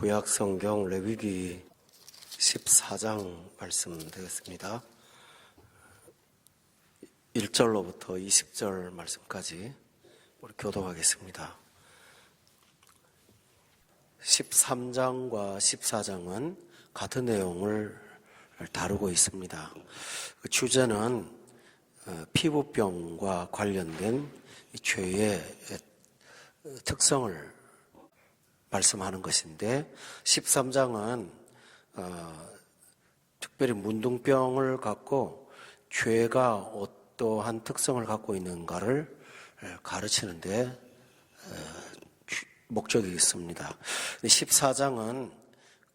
구약 성경 레위기 14장 말씀 되겠습니다. 1절로부터 20절 말씀까지 우리 교독하겠습니다. 13장과 14장은 같은 내용을 다루고 있습니다. 그 주제는 피부병과 관련된 죄의 특성을 말씀하는 것인데, 13장은 특별히 문둥병을 갖고 죄가 어떠한 특성을 갖고 있는가를 가르치는데 목적이 있습니다. 14장은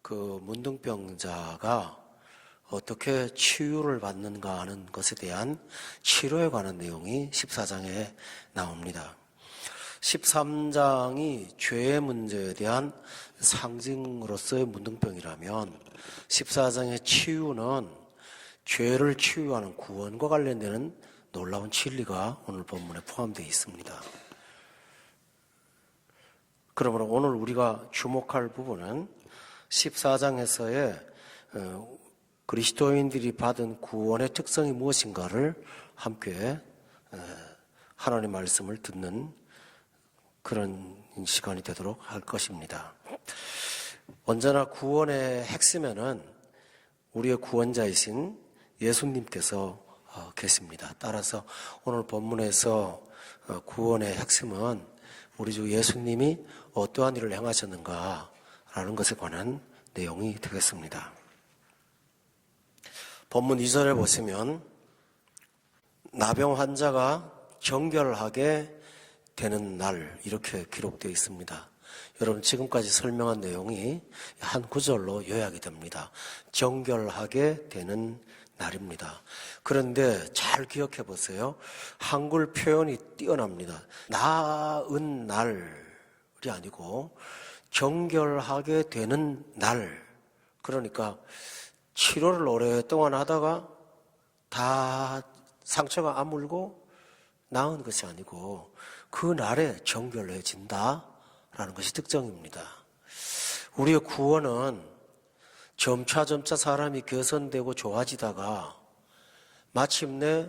그 문둥병자가 어떻게 치유를 받는가 하는 것에 대한 치료에 관한 내용이 14장에 나옵니다. 13장이 죄의 문제에 대한 상징으로서의 문둥병이라면 14장의 치유는 죄를 치유하는 구원과 관련되는 놀라운 진리가 오늘 본문에 포함되어 있습니다. 그러므로 오늘 우리가 주목할 부분은 14장에서의 그리스도인들이 받은 구원의 특성이 무엇인가를 함께 하나님의 말씀을 듣는 그런 시간이 되도록 할 것입니다. 언제나 구원의 핵심에는 우리의 구원자이신 예수님께서 계십니다. 따라서 오늘 본문에서 구원의 핵심은 우리 주 예수님이 어떠한 일을 행하셨는가라는 것에 관한 내용이 되겠습니다. 본문 2절에 보시면 나병 환자가 정결하게 되는 날, 이렇게 기록되어 있습니다. 여러분, 지금까지 설명한 내용이 한 구절로 요약이 됩니다. 정결하게 되는 날입니다. 그런데 잘 기억해 보세요. 한글 표현이 뛰어납니다. 나은 날이 아니고 정결하게 되는 날. 그러니까 치료를 오랫동안 하다가 다 상처가 아물고 나은 것이 아니고 그 날에 정결해진다라는 것이 특징입니다. 우리의 구원은 점차 사람이 개선되고 좋아지다가 마침내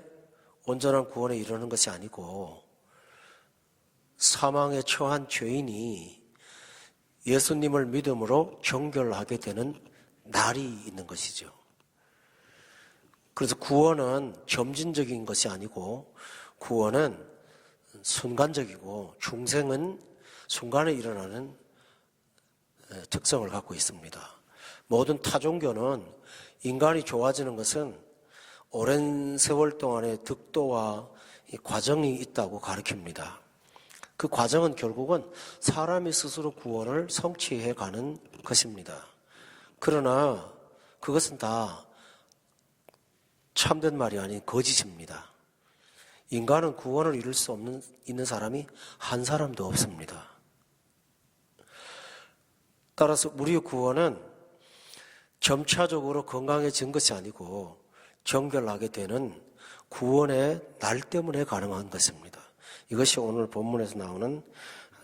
온전한 구원에 이르는 것이 아니고 사망에 처한 죄인이 예수님을 믿음으로 정결하게 되는 날이 있는 것이죠. 그래서 구원은 점진적인 것이 아니고 구원은 순간적이고 중생은 순간에 일어나는 특성을 갖고 있습니다. 모든 타종교는 인간이 좋아지는 것은 오랜 세월 동안의 득도와 과정이 있다고 가르칩니다. 그 과정은 결국은 사람이 스스로 구원을 성취해 가는 것입니다. 그러나 그것은 다 참된 말이 아닌 거짓입니다. 인간은 구원을 이룰 수 있는 사람이 한 사람도 없습니다. 따라서 우리의 구원은 점차적으로 건강해진 것이 아니고 정결하게 되는 구원의 날 때문에 가능한 것입니다. 이것이 오늘 본문에서 나오는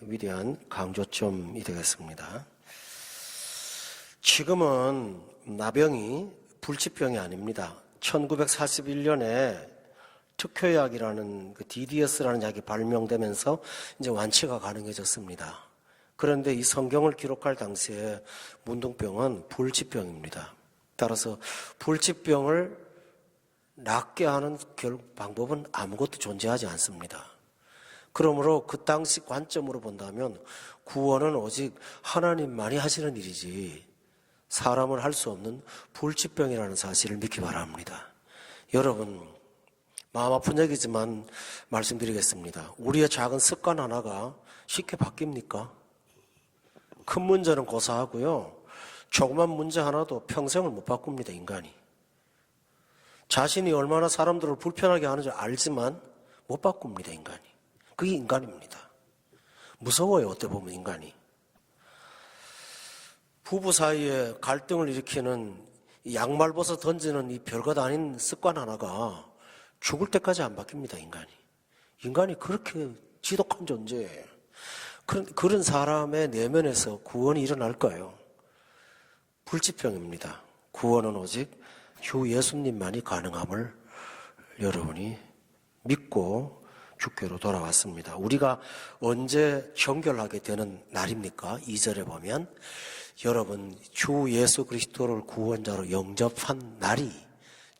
위대한 강조점이 되겠습니다. 지금은 나병이 불치병이 아닙니다. 1941년에 특효약이라는 그 DDS라는 약이 발명되면서 이제 완치가 가능해졌습니다. 그런데 이 성경을 기록할 당시에 문둥병은 불치병입니다. 따라서 불치병을 낫게 하는 방법은 아무것도 존재하지 않습니다. 그러므로 그 당시 관점으로 본다면 구원은 오직 하나님만이 하시는 일이지 사람은 할 수 없는 불치병이라는 사실을 믿기 바랍니다. 여러분, 마음 아픈 얘기지만 말씀드리겠습니다. 우리의 작은 습관 하나가 쉽게 바뀝니까? 큰 문제는 고사하고요. 조그만 문제 하나도 평생을 못 바꿉니다, 인간이. 자신이 얼마나 사람들을 불편하게 하는지 알지만 못 바꿉니다, 인간이. 그게 인간입니다. 무서워요, 어떻게 보면 인간이. 부부 사이에 갈등을 일으키는 양말 벗어 던지는 이 별것 아닌 습관 하나가 죽을 때까지 안 바뀝니다, 인간이. 인간이 그렇게 지독한 존재예요. 그런 사람의 내면에서 구원이 일어날까요? 불치병입니다. 구원은 오직 주 예수님만이 가능함을 여러분이 믿고 주께로 돌아왔습니다. 우리가 언제 정결하게 되는 날입니까? 2절에 보면 여러분 주 예수 그리스도를 구원자로 영접한 날이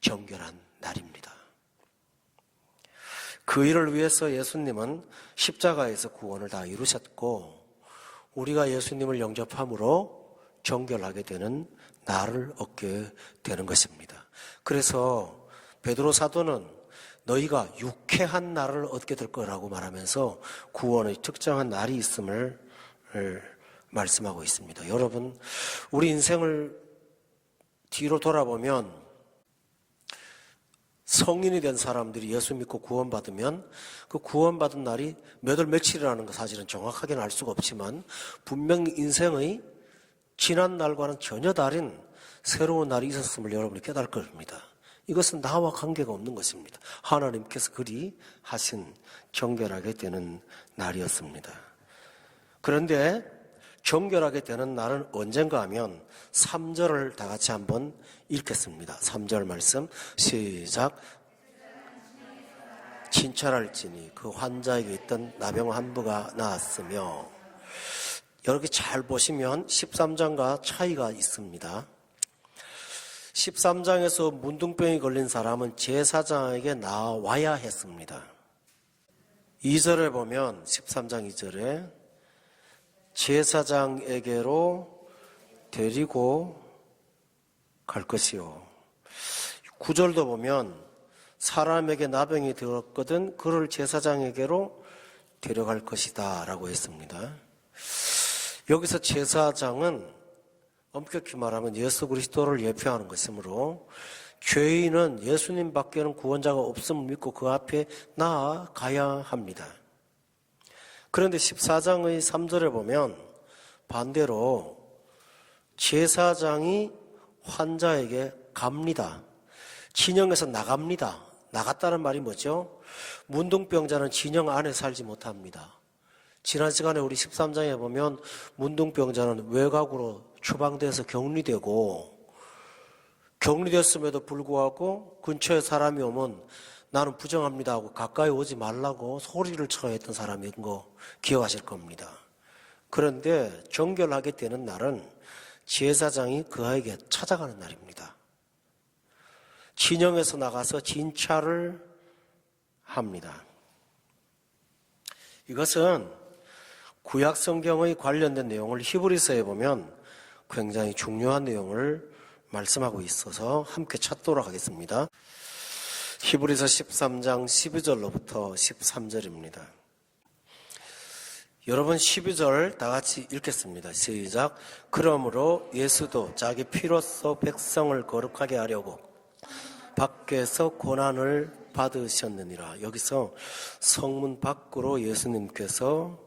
정결한 날입니다. 그 일을 위해서 예수님은 십자가에서 구원을 다 이루셨고 우리가 예수님을 영접함으로 정결하게 되는 날을 얻게 되는 것입니다. 그래서 베드로 사도는 너희가 유쾌한 날을 얻게 될 거라고 말하면서 구원의 특정한 날이 있음을 말씀하고 있습니다. 여러분, 우리 인생을 뒤로 돌아보면 성인이 된 사람들이 예수 믿고 구원받으면 그 구원받은 날이 몇 월 며칠이라는 거 사실은 정확하게는 알 수가 없지만 분명히 인생의 지난 날과는 전혀 다른 새로운 날이 있었음을 여러분이 깨달을 겁니다. 이것은 나와 관계가 없는 것입니다. 하나님께서 그리 하신 정결하게 되는 날이었습니다. 그런데 정결하게 되는 날은 언젠가 하면 3절을 다 같이 한번 읽겠습니다. 3절 말씀 시작. 진찰할지니 그 환자에게 있던 나병 한 부가 나았으며. 이렇게 잘 보시면 13장과 차이가 있습니다. 13장에서 문둥병이 걸린 사람은 제사장에게 나와야 했습니다. 2절에 보면 13장 2절에 제사장에게로 데리고 갈 것이요. 9절도 보면 사람에게 나병이 들었거든 그를 제사장에게로 데려갈 것이다 라고 했습니다. 여기서 제사장은 엄격히 말하면 예수 그리스도를 예표하는 것이므로 죄인은 예수님 밖에는 구원자가 없음을 믿고 그 앞에 나아가야 합니다. 그런데 14장의 3절에 보면 반대로 제사장이 환자에게 갑니다. 진영에서 나갑니다. 나갔다는 말이 뭐죠? 문둥병자는 진영 안에 살지 못합니다. 지난 시간에 우리 13장에 보면 문둥병자는 외곽으로 추방돼서 격리됐음에도 불구하고 근처에 사람이 오면 나는 부정합니다 하고 가까이 오지 말라고 소리를 쳐야 했던 사람인 거 기억하실 겁니다. 그런데 정결하게 되는 날은 제사장이 그에게 찾아가는 날입니다. 진영에서 나가서 진찰을 합니다. 이것은 구약 성경의 관련된 내용을 히브리서에 보면 굉장히 중요한 내용을 말씀하고 있어서 함께 찾도록 하겠습니다. 히브리서 13장 12절로부터 13절입니다. 여러분 12절 다 같이 읽겠습니다. 시작. 그러므로 예수도 자기 피로써 백성을 거룩하게 하려고 밖에서 고난을 받으셨느니라. 여기서 성문 밖으로 예수님께서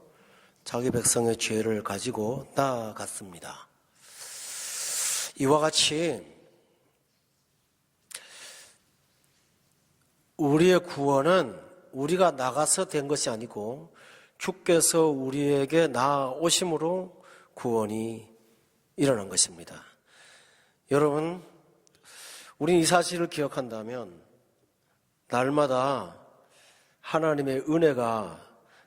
자기 백성의 죄를 가지고 나아갔습니다. 이와 같이 우리의 구원은 우리가 나가서 된 것이 아니고 주께서 우리에게 나아오심으로 구원이 일어난 것입니다. 여러분, 우리는 이 사실을 기억한다면 날마다 하나님의 은혜가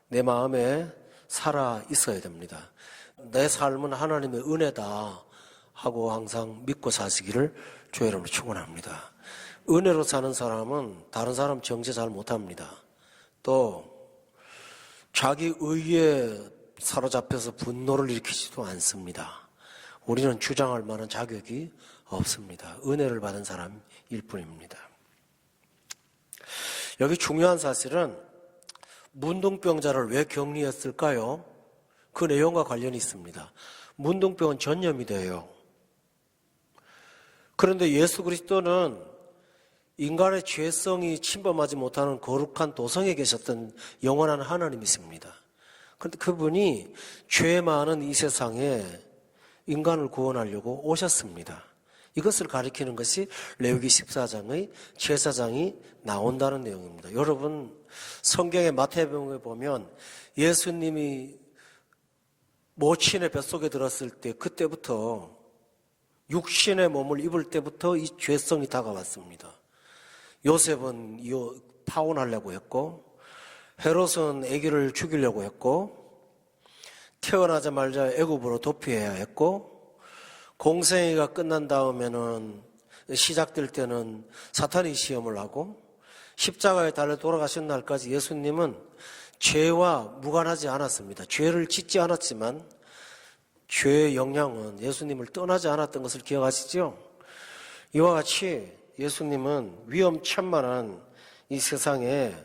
내 마음에 살아 있어야 됩니다. 내 삶은 하나님의 은혜다 하고 항상 믿고 사시기를 주의 이름으로 축원합니다. 은혜로 사는 사람은 다른 사람 정죄 잘 못합니다. 또 자기 의에 사로잡혀서 분노를 일으키지도 않습니다. 우리는 주장할 만한 자격이 없습니다. 은혜를 받은 사람일 뿐입니다. 여기 중요한 사실은 문둥병자를 왜 격리했을까요? 그 내용과 관련이 있습니다. 문둥병은 전염이 돼요. 그런데 예수 그리스도는 인간의 죄성이 침범하지 못하는 거룩한 도성에 계셨던 영원한 하나님이십니다. 그런데 그분이 죄 많은 이 세상에 인간을 구원하려고 오셨습니다. 이것을 가리키는 것이 레위기 14장의 제사장이 나온다는 내용입니다. 여러분, 성경의 마태복음에 보면 예수님이 모친의 뱃속에 들었을 때 그때부터 육신의 몸을 입을 때부터 이 죄성이 다가왔습니다. 요셉은 파혼하려고 했고, 헤롯은 아기를 죽이려고 했고, 태어나자마자 애굽으로 도피해야 했고, 공생애가 끝난 다음에는 시작될 때는 사탄이 시험을 하고, 십자가에 달려 돌아가신 날까지 예수님은 죄와 무관하지 않았습니다. 죄를 짓지 않았지만 죄의 영향은 예수님을 떠나지 않았던 것을 기억하시죠? 이와 같이 예수님은 위험천만한 이 세상에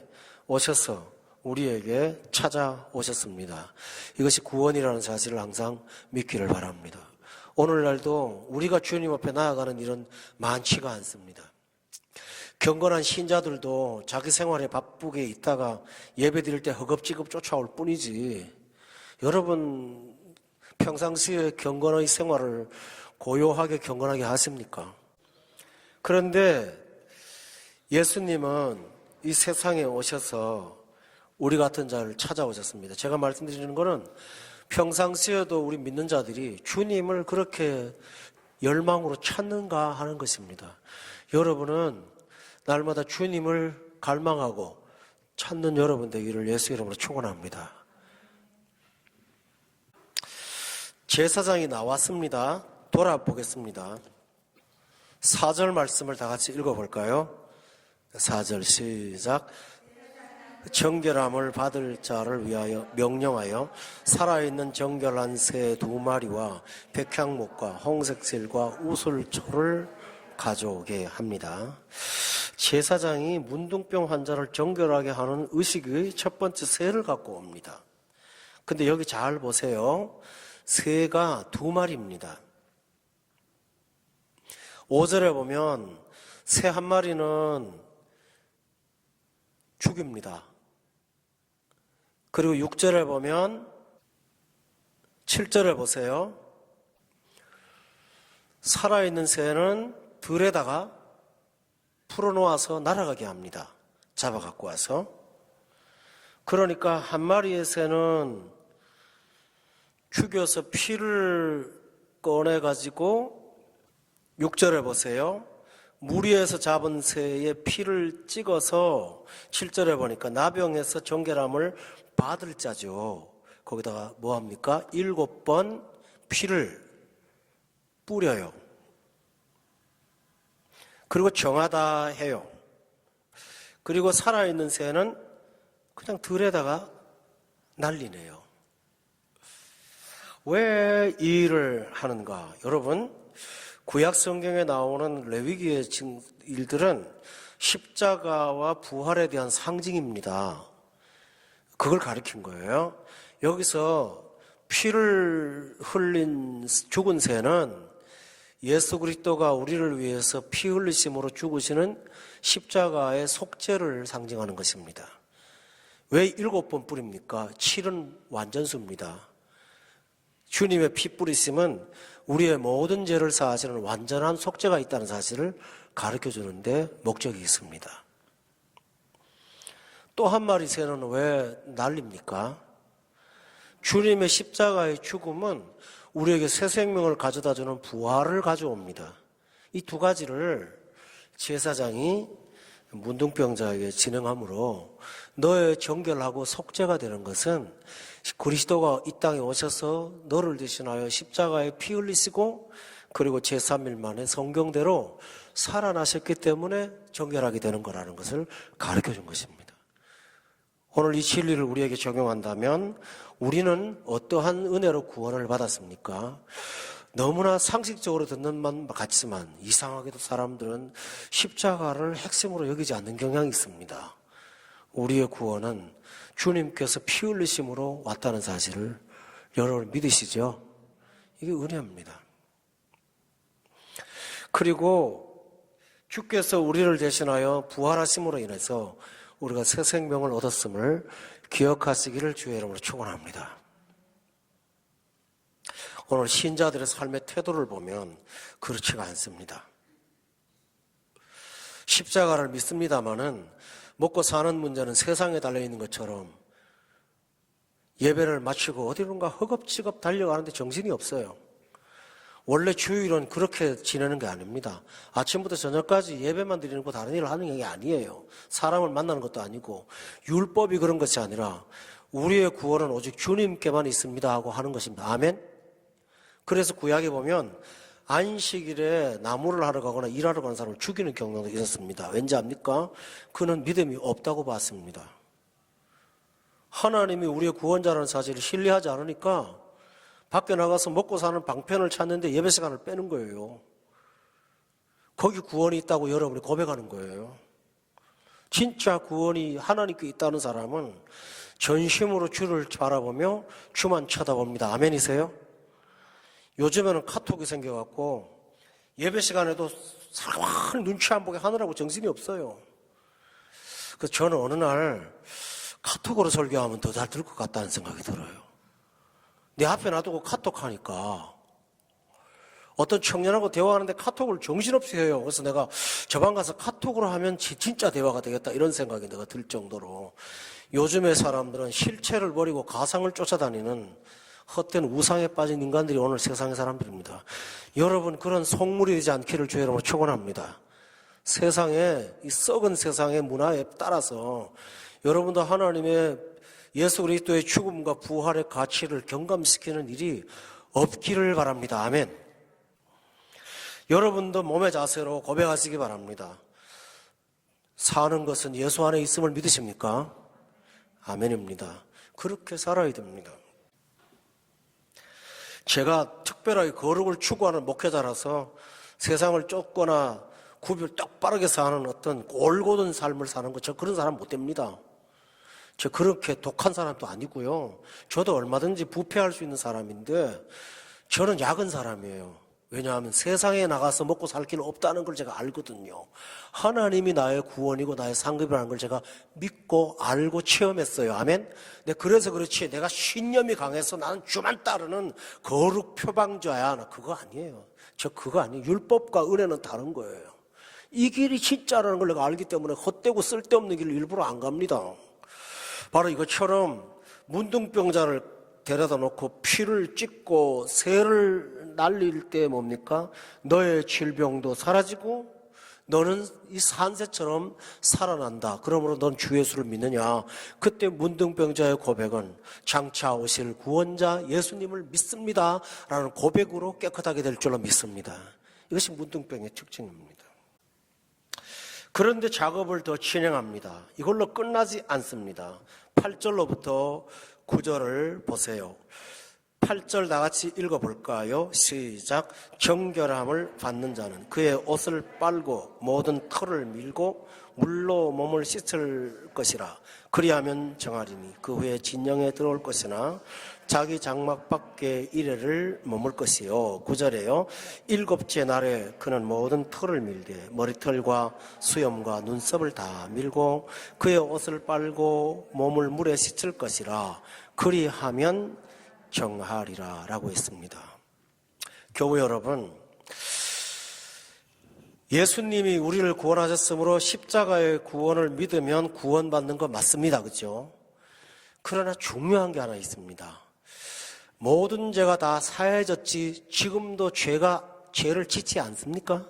오셔서 우리에게 찾아오셨습니다. 이것이 구원이라는 사실을 항상 믿기를 바랍니다. 오늘날도 우리가 주님 앞에 나아가는 일은 많지가 않습니다. 경건한 신자들도 자기 생활에 바쁘게 있다가 예배 드릴 때 허겁지겁 쫓아올 뿐이지, 여러분 평상시에 경건의 생활을 고요하게 경건하게 하십니까? 그런데 예수님은 이 세상에 오셔서 우리 같은 자를 찾아오셨습니다. 제가 말씀드리는 것은 평상시에도 우리 믿는 자들이 주님을 그렇게 열망으로 찾는가 하는 것입니다. 여러분은 날마다 주님을 갈망하고 찾는 여러분 되기를 예수 이름으로 축원합니다. 제사장이 나왔습니다. 돌아보겠습니다. 4절 말씀을 다 같이 읽어볼까요? 4절 시작. 정결함을 받을 자를 위하여 명령하여 살아있는 정결한 새 2마리와 백향목과 홍색실과 우슬초를 가져오게 합니다. 제사장이 문둥병 환자를 정결하게 하는 의식의 첫 번째 새를 갖고 옵니다. 근데 여기 잘 보세요. 새가 2마리입니다. 5절에 보면 새 1마리는 죽입니다. 그리고 6절에 보면 7절에 보세요. 살아있는 새는 들에다가 풀어놓아서 날아가게 합니다. 잡아 갖고 와서. 그러니까 1마리의 새는 죽여서 피를 꺼내가지고 6절에 보세요. 무리에서 잡은 새의 피를 찍어서 7절에 보니까 나병에서 정결함을 받을 자죠. 거기다가 뭐합니까? 7번 피를 뿌려요. 그리고 정하다 해요. 그리고 살아있는 새는 그냥 들에다가 날리네요. 왜 이 일을 하는가? 여러분, 구약 성경에 나오는 레위기의 일들은 십자가와 부활에 대한 상징입니다. 그걸 가리킨 거예요. 여기서 피를 흘린 죽은 새는 예수 그리스도가 우리를 위해서 피 흘리심으로 죽으시는 십자가의 속죄를 상징하는 것입니다. 왜 7번 뿌립니까? 7은 완전수입니다. 주님의 피 뿌리심은 우리의 모든 죄를 사하시는 완전한 속죄가 있다는 사실을 가르쳐 주는데 목적이 있습니다. 또 1마리 새는 왜 날립니까? 주님의 십자가의 죽음은 우리에게 새 생명을 가져다주는 부활을 가져옵니다. 이 2가지를 제사장이 문둥병자에게 진행함으로 너의 정결하고 속죄가 되는 것은 그리스도가 이 땅에 오셔서 너를 대신하여 십자가에 피 흘리시고 그리고 제3일 만에 성경대로 살아나셨기 때문에 정결하게 되는 거라는 것을 가르쳐 준 것입니다. 오늘 이 진리를 우리에게 적용한다면 우리는 어떠한 은혜로 구원을 받았습니까? 너무나 상식적으로 듣는 것 같지만 이상하게도 사람들은 십자가를 핵심으로 여기지 않는 경향이 있습니다. 우리의 구원은 주님께서 피 흘리심으로 왔다는 사실을 여러분 믿으시죠? 이게 은혜입니다. 그리고 주께서 우리를 대신하여 부활하심으로 인해서 우리가 새 생명을 얻었음을 기억하시기를 주의 이름으로 축원합니다. 오늘 신자들의 삶의 태도를 보면 그렇지가 않습니다. 십자가를 믿습니다마는 먹고 사는 문제는 세상에 달려있는 것처럼 예배를 마치고 어디론가 허겁지겁 달려가는데 정신이 없어요. 원래 주일은 그렇게 지내는 게 아닙니다. 아침부터 저녁까지 예배만 드리는 거 다른 일을 하는 게 아니에요. 사람을 만나는 것도 아니고 율법이 그런 것이 아니라 우리의 구원은 오직 주님께만 있습니다 하고 하는 것입니다. 아멘. 그래서 구약에 보면 안식일에 나무를 하러 가거나 일하러 가는 사람을 죽이는 경우도 있었습니다. 왠지 압니까? 그는 믿음이 없다고 봤습니다. 하나님이 우리의 구원자라는 사실을 신뢰하지 않으니까 밖에 나가서 먹고 사는 방편을 찾는데 예배 시간을 빼는 거예요. 거기 구원이 있다고 여러분이 고백하는 거예요. 진짜 구원이 하나님께 있다는 사람은 전심으로 주를 바라보며 주만 쳐다봅니다. 아멘이세요? 요즘에는 카톡이 생겨갖고 예배 시간에도 사람 눈치 안 보게 하느라고 정신이 없어요. 그래서 저는 어느 날 카톡으로 설교하면 더 잘 들 것 같다는 생각이 들어요. 내 앞에 놔두고 카톡하니까 어떤 청년하고 대화하는데 카톡을 정신없이 해요. 그래서 내가 저 방 가서 카톡으로 하면 진짜 대화가 되겠다 이런 생각이 내가 들 정도로 요즘의 사람들은 실체를 버리고 가상을 쫓아다니는 헛된 우상에 빠진 인간들이 오늘 세상의 사람들입니다. 여러분 그런 속물이 되지 않기를 주의 이름으로 축원합니다. 세상에 이 썩은 세상의 문화에 따라서 여러분도 하나님의 예수 그리스도의 죽음과 부활의 가치를 경감시키는 일이 없기를 바랍니다. 아멘. 여러분도 몸의 자세로 고백하시기 바랍니다. 사는 것은 예수 안에 있음을 믿으십니까? 아멘입니다. 그렇게 살아야 됩니다. 제가 특별하게 거룩을 추구하는 목회자라서 세상을 쫓거나 구별 똑바르게 사는 어떤 올곧은 삶을 사는 거, 저 그런 사람 못 됩니다. 저 그렇게 독한 사람도 아니고요. 저도 얼마든지 부패할 수 있는 사람인데 저는 약은 사람이에요. 왜냐하면 세상에 나가서 먹고 살 길은 없다는 걸 제가 알거든요. 하나님이 나의 구원이고 나의 상급이라는 걸 제가 믿고 알고 체험했어요. 아멘. 네, 그래서 그렇지 내가 신념이 강해서 나는 주만 따르는 거룩 표방자야. 나 그거 아니에요. 저 그거 아니에요. 율법과 은혜는 다른 거예요. 이 길이 진짜라는 걸 내가 알기 때문에 헛되고 쓸데없는 길을 일부러 안 갑니다. 바로 이것처럼 문둥병자를 데려다 놓고 피를 찍고 새를 날릴 때 뭡니까? 너의 질병도 사라지고 너는 이 산새처럼 살아난다. 그러므로 넌 주 예수를 믿느냐? 그때 문둥병자의 고백은 장차 오실 구원자 예수님을 믿습니다 라는 고백으로 깨끗하게 될 줄로 믿습니다. 이것이 문둥병의 특징입니다. 그런데 작업을 더 진행합니다. 이걸로 끝나지 않습니다. 8절로부터 9절을 보세요. 8절 다 같이 읽어볼까요? 시작. 정결함을 받는 자는 그의 옷을 빨고 모든 털을 밀고 물로 몸을 씻을 것이라. 그리하면 정하리니 그 후에 진영에 들어올 것이나 자기 장막 밖에 이래를 머물 것이요. 9절에요. 일곱째 날에 그는 모든 털을 밀되 머리털과 수염과 눈썹을 다 밀고 그의 옷을 빨고 몸을 물에 씻을 것이라. 그리하면 정하리라 라고 했습니다. 교우 여러분, 예수님이 우리를 구원하셨으므로 십자가의 구원을 믿으면 구원받는 거 맞습니다. 그렇죠? 그러나 중요한 게 하나 있습니다. 모든 죄가 다 사해졌지 지금도 죄를 짓지 않습니까?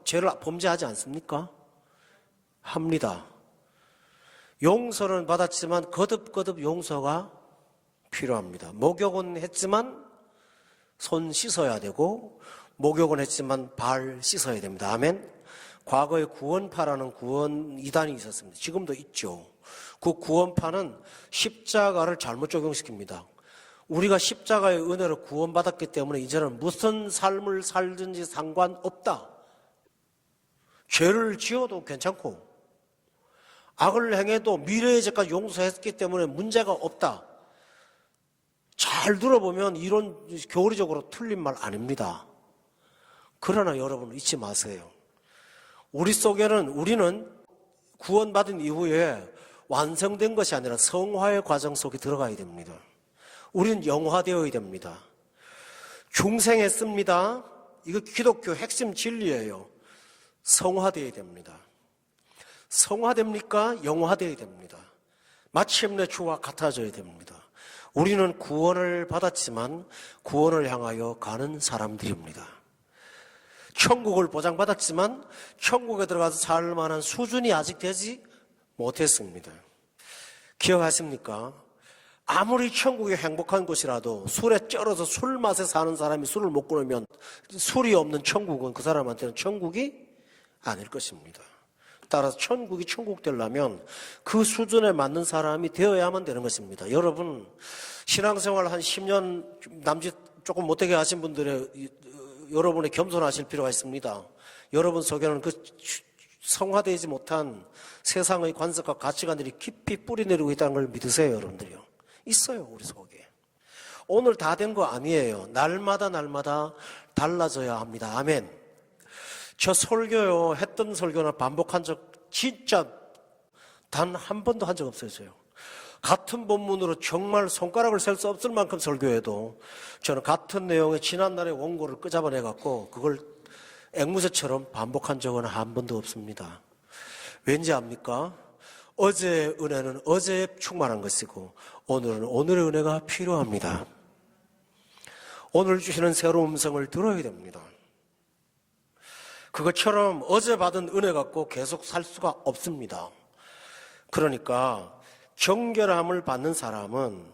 죄를 범죄하지 않습니까? 합니다. 용서는 받았지만 거듭거듭 용서가 필요합니다. 목욕은 했지만 손 씻어야 되고 목욕은 했지만 발 씻어야 됩니다. 아멘. 과거에 구원파라는 구원 이단이 있었습니다. 지금도 있죠. 그 구원파는 십자가를 잘못 적용시킵니다. 우리가 십자가의 은혜로 구원받았기 때문에 이제는 무슨 삶을 살든지 상관없다. 죄를 지어도 괜찮고 악을 행해도 미래의 죄까지 용서했기 때문에 문제가 없다. 잘 들어보면 이론 교리적으로 틀린 말 아닙니다. 그러나 여러분 잊지 마세요. 우리는 구원받은 이후에 완성된 것이 아니라 성화의 과정 속에 들어가야 됩니다. 우리는 영화되어야 됩니다. 중생했습니다. 이거 기독교 핵심 진리예요. 성화되어야 됩니다. 성화됩니까? 영화되어야 됩니다. 마침내 주와 같아져야 됩니다. 우리는 구원을 받았지만 구원을 향하여 가는 사람들입니다. 천국을 보장받았지만 천국에 들어가서 살 만한 수준이 아직 되지 못했습니다. 기억하십니까? 아무리 천국이 행복한 곳이라도 술에 쩔어서 술 맛에 사는 사람이 술을 못 끊으면 술이 없는 천국은 그 사람한테는 천국이 아닐 것입니다. 따라서 천국이 천국 되려면 그 수준에 맞는 사람이 되어야만 되는 것입니다. 여러분, 신앙생활 한 10년 남짓 조금 못되게 하신 분들의 여러분의 겸손하실 필요가 있습니다. 여러분 속에는 그 성화되지 못한 세상의 관습과 가치관들이 깊이 뿌리내리고 있다는 걸 믿으세요, 여러분들이요. 있어요, 우리 속에. 오늘 다 된 거 아니에요. 날마다 달라져야 합니다. 아멘. 저 설교요, 했던 설교는 반복한 적 진짜 단 한 번도 한 적 없어요, 저요. 같은 본문으로 정말 손가락을 셀 수 없을 만큼 설교해도 저는 같은 내용의 지난날의 원고를 끄잡아내갖고 그걸 앵무새처럼 반복한 적은 한 번도 없습니다. 왠지 압니까? 어제의 은혜는 어제에 충만한 것이고 오늘은 오늘의 은혜가 필요합니다. 오늘 주시는 새로운 음성을 들어야 됩니다. 그것처럼 어제 받은 은혜 갖고 계속 살 수가 없습니다. 그러니까 정결함을 받는 사람은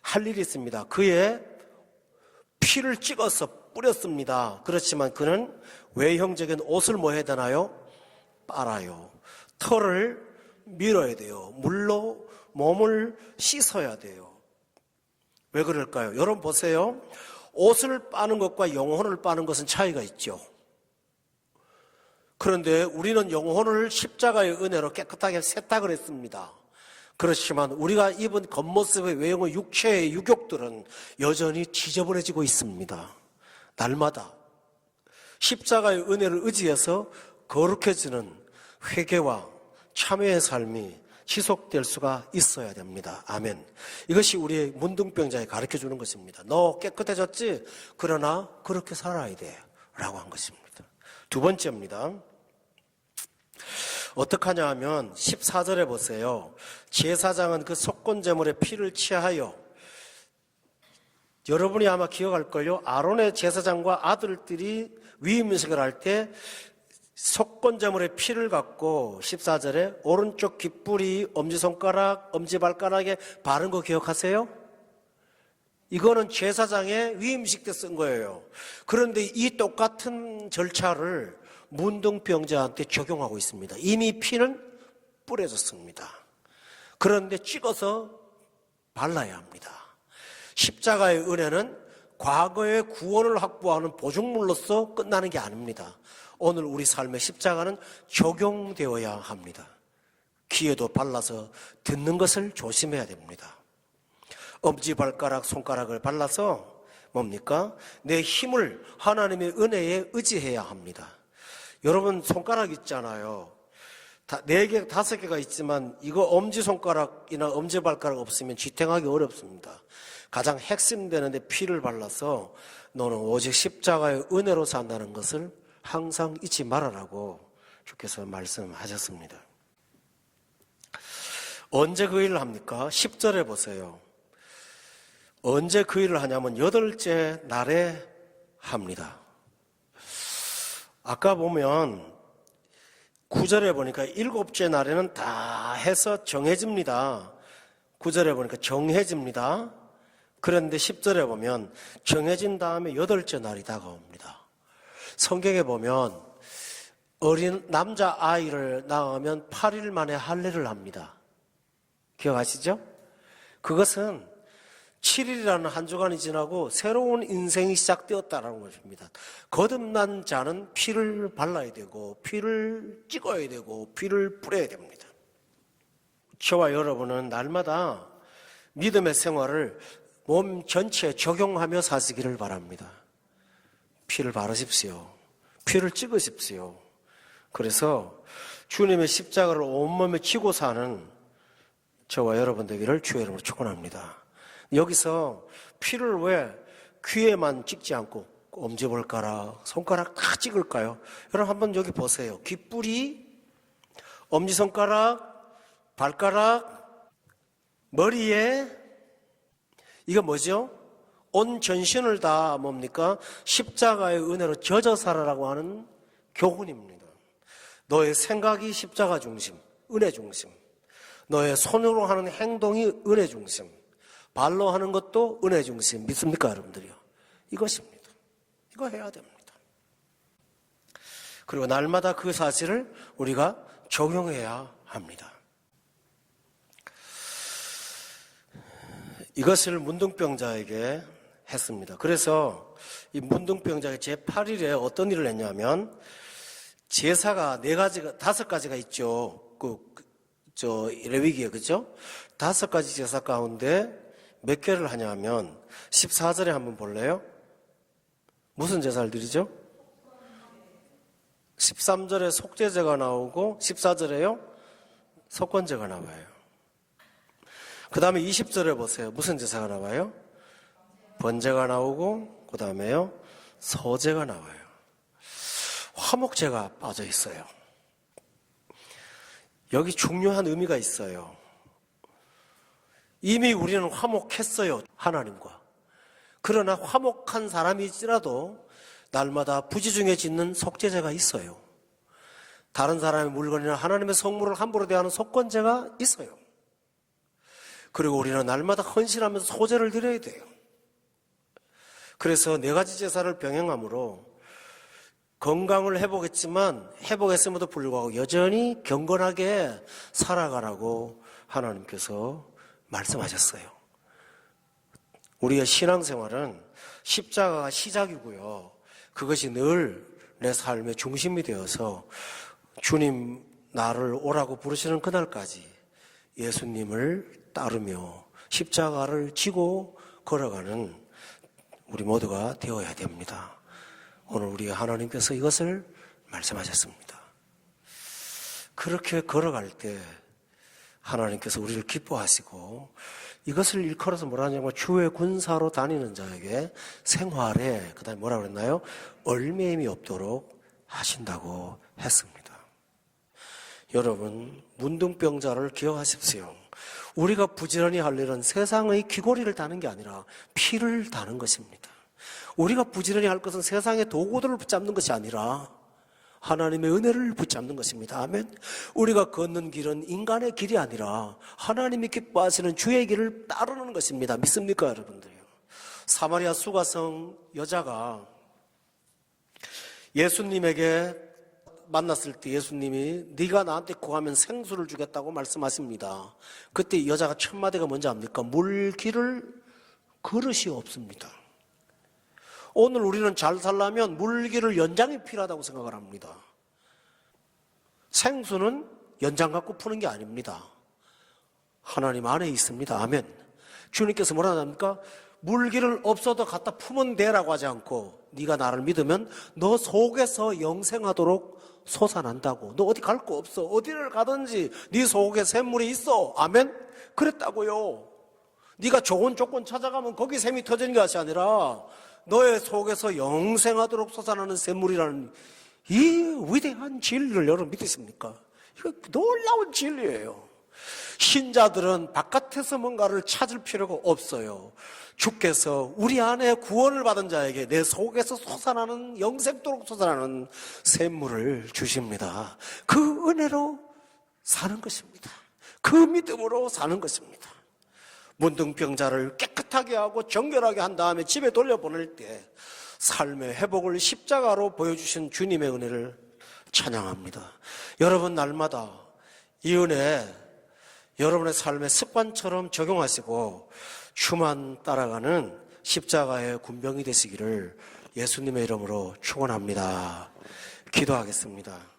할 일이 있습니다. 그의 피를 찍어서 뿌렸습니다. 그렇지만 그는 외형적인 옷을 뭐 해야 되나요? 빨아요. 털을 밀어야 돼요. 물로 몸을 씻어야 돼요. 왜 그럴까요? 여러분 보세요. 옷을 빠는 것과 영혼을 빠는 것은 차이가 있죠. 그런데 우리는 영혼을 십자가의 은혜로 깨끗하게 세탁을 했습니다. 그렇지만 우리가 입은 겉모습의 외형의 육체의 유격들은 여전히 지저분해지고 있습니다. 날마다 십자가의 은혜를 의지해서 거룩해지는 회개와 참회의 삶이 지속될 수가 있어야 됩니다. 아멘. 이것이 우리의 문둥병자에 가르쳐주는 것입니다. 너 깨끗해졌지? 그러나 그렇게 살아야 돼 라고 한 것입니다. 두 번째입니다. 어떻게 하냐 하면 14절에 보세요. 제사장은 그 속건제물의 피를 취하여, 여러분이 아마 기억할걸요. 아론의 제사장과 아들들이 위임식을 할 때 속건제물의 피를 갖고 14절에 오른쪽 귓불이 엄지손가락, 엄지발가락에 바른 거 기억하세요? 이거는 제사장의 위임식 때 쓴 거예요. 그런데 이 똑같은 절차를 문둥병자한테 적용하고 있습니다. 이미 피는 뿌려졌습니다. 그런데 찍어서 발라야 합니다. 십자가의 은혜는 과거의 구원을 확보하는 보증물로서 끝나는 게 아닙니다. 오늘 우리 삶의 십자가는 적용되어야 합니다. 귀에도 발라서 듣는 것을 조심해야 됩니다. 엄지발가락, 손가락을 발라서 뭡니까? 내 힘을 하나님의 은혜에 의지해야 합니다. 여러분 손가락 있잖아요. 4개, 5개가 있지만 이거 엄지손가락이나 엄지발가락 없으면 지탱하기 어렵습니다. 가장 핵심되는데 피를 발라서 너는 오직 십자가의 은혜로 산다는 것을 항상 잊지 말아라고 주께서 말씀하셨습니다. 언제 그 일을 합니까? 10절에 보세요. 언제 그 일을 하냐면 8째 날에 합니다. 아까 보면 9절에 보니까 7째 날에는 다 해서 정해집니다. 9절에 보니까 정해집니다. 그런데 10절에 보면 정해진 다음에 8째 날이 다가옵니다. 성경에 보면 어린 남자아이를 낳으면 8일 만에 할례를 합니다. 기억하시죠? 그것은 7일이라는 한 주간이 지나고 새로운 인생이 시작되었다는 것입니다. 거듭난 자는 피를 발라야 되고 피를 찍어야 되고 피를 뿌려야 됩니다. 저와 여러분은 날마다 믿음의 생활을 몸 전체에 적용하며 사시기를 바랍니다. 피를 바르십시오. 피를 찍으십시오. 그래서 주님의 십자가를 온몸에 쥐고 사는 저와 여러분 되기를 주의 이름으로 축원합니다. 여기서 피를 왜 귀에만 찍지 않고 엄지발가락, 손가락 다 찍을까요? 여러분 한번 여기 보세요. 귓불이, 엄지손가락, 발가락, 머리에 이게 뭐죠? 온 전신을 다 뭡니까? 십자가의 은혜로 젖어 살아라고 하는 교훈입니다. 너의 생각이 십자가 중심, 은혜 중심. 너의 손으로 하는 행동이 은혜 중심. 발로 하는 것도 은혜 중심. 믿습니까, 여러분들이요? 이것입니다. 이거 해야 됩니다. 그리고 날마다 그 사실을 우리가 적용해야 합니다. 이것을 문둥병자에게 했습니다. 그래서 이 문둥병자가 제8일에 어떤 일을 했냐면, 제사가 5가지가 있죠. 레위기에, 그죠? 5가지 제사 가운데 몇 개를 하냐면, 14절에 한번 볼래요? 무슨 제사를 드리죠? 13절에 속죄제가 나오고, 14절에요? 속건제가 나와요. 그 다음에 20절에 보세요. 무슨 제사가 나와요? 번제가 나오고, 그 다음에요? 서제가 나와요. 화목제가 빠져 있어요. 여기 중요한 의미가 있어요. 이미 우리는 화목했어요, 하나님과. 그러나 화목한 사람일지라도 날마다 부지 중에 짓는 속죄제가 있어요. 다른 사람의 물건이나 하나님의 성물을 함부로 대하는 속건제가 있어요. 그리고 우리는 날마다 헌신하면서 소제를 드려야 돼요. 그래서 4가지 제사를 병행함으로 건강을 회복했음에도 불구하고 여전히 경건하게 살아가라고 하나님께서 말씀하셨어요. 우리의 신앙생활은 십자가가 시작이고요. 그것이 늘 내 삶의 중심이 되어서 주님 나를 오라고 부르시는 그날까지 예수님을 따르며 십자가를 지고 걸어가는 우리 모두가 되어야 됩니다. 오늘 우리 하나님께서 이것을 말씀하셨습니다. 그렇게 걸어갈 때 하나님께서 우리를 기뻐하시고, 이것을 일컬어서 뭐라 하냐면 주의 군사로 다니는 자에게 생활에, 그 다음에 뭐라 그랬나요? 얼매임이 없도록 하신다고 했습니다. 여러분, 문둥병자를 기억하십시오. 우리가 부지런히 할 일은 세상의 귀고리를 다는 게 아니라 피를 다는 것입니다. 우리가 부지런히 할 것은 세상의 도구들을 붙잡는 것이 아니라 하나님의 은혜를 붙잡는 것입니다. 아멘. 우리가 걷는 길은 인간의 길이 아니라 하나님이 기뻐하시는 주의 길을 따르는 것입니다. 믿습니까, 여러분들요? 사마리아 수가성 여자가 예수님에게 만났을 때 예수님이 네가 나한테 구하면 생수를 주겠다고 말씀하십니다. 그때 여자가 첫 마디가 뭔지 압니까? 물 기를 그릇이 없습니다. 오늘 우리는 잘 살려면 물기를 연장이 필요하다고 생각을 합니다. 생수는 연장 갖고 푸는 게 아닙니다. 하나님 안에 있습니다. 아멘. 주님께서 뭐라 합니까? 물기를 없어도 갖다 품은 되라고 하지 않고, 네가 나를 믿으면 너 속에서 영생하도록 솟아난다고. 너 어디 갈 거 없어. 어디를 가든지 네 속에 샘물이 있어. 아멘. 그랬다고요. 네가 좋은 조건 찾아가면 거기 샘이 터지는 것이 아니라 너의 속에서 영생하도록 솟아나는 샘물이라는 이 위대한 진리를 여러분 믿으십니까? 이거 놀라운 진리예요. 신자들은 바깥에서 뭔가를 찾을 필요가 없어요. 주께서 우리 안에 구원을 받은 자에게 내 속에서 솟아나는, 영생토록 솟아나는 샘물을 주십니다. 그 은혜로 사는 것입니다. 그 믿음으로 사는 것입니다. 문둥병자를 깨끗하게 하고 정결하게 한 다음에 집에 돌려보낼 때 삶의 회복을 십자가로 보여주신 주님의 은혜를 찬양합니다. 여러분, 날마다 이 은혜 여러분의 삶의 습관처럼 적용하시고 주만 따라가는 십자가의 군병이 되시기를 예수님의 이름으로 축원합니다. 기도하겠습니다.